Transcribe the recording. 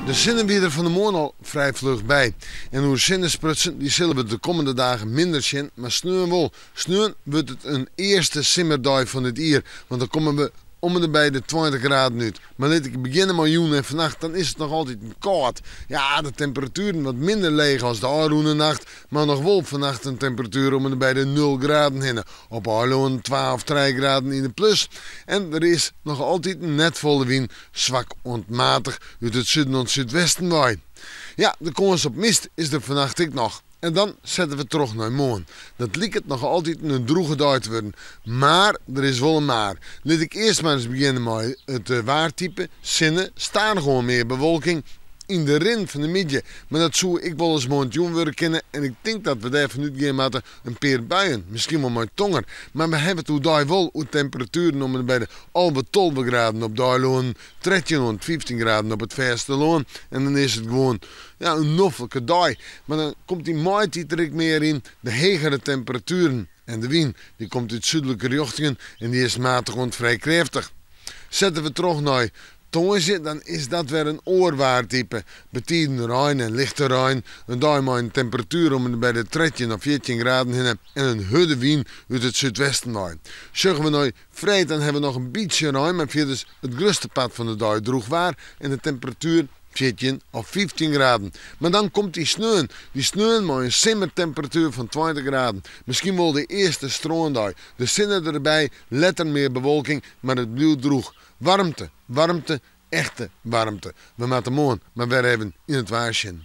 De zinnenbieder van de morgen al vrij vlug bij. En hoe zinnensprutsen, die zullen we de komende dagen minder zien, maar sneeuwen wel. Sneeuwen wordt het een eerste simmerdag van het jaar, want dan komen we om en bij de 20 graden uit. Maar laat ik beginnen met juni en vannacht, dan is het nog altijd koud. Ja, de temperaturen wat minder leeg als de aanroende nacht, maar nog wel vannacht een temperatuur om en bij de 0 graden heen. Op Arlo 12, 3 graden in de plus. En er is nog altijd een net volle wind, zwak ontmatig uit het zuiden en zuidwesten waai. Ja, de kans op mist is er vannacht ik nog. En dan zetten we terug naar morgen. Dat lijkt het nog altijd een droege dag te worden. Maar er is wel een maar. Laat ik eerst maar eens beginnen met het waartype. Zinnen staan gewoon meer bewolking in de rin van de midden. Maar dat zou ik wel eens mondjoen willen kennen. En ik denk dat we daar vanuit gaan met een paar buien. Misschien wel met tonger. Maar we hebben het daar wel hoe temperaturen om bij de albe 12 graden op de loon. 13 en 15 graden op het verste loon. En dan is het gewoon een noffelijke dag. Maar dan komt die maait er meer in. De hegere temperaturen. En de wind die komt uit zuidelijke richtingen. En die is matig en vrij krachtig. Zetten we terug naar Tonge, dan is dat weer een oorwaartype. Betiden ruin en lichte ruin. Een dag met een temperatuur om bij de 13 of 14 graden heen en een hudde wind uit het zuidwesten waait. Zeggen we nou vrij, dan hebben we nog een beetje ruim, maar via dus het grootste pad van de dag droeg waar en de temperatuur 14 of 15 graden. Maar dan komt die sneeuw. Die sneeuw met een simmertemperatuur van 20 graden. Misschien wel de eerste stroomdag. De zinnen erbij, letter meer bewolking, maar het blijft droeg. Warmte, warmte, echte warmte. We maken morgen maar weer even in het waarsje.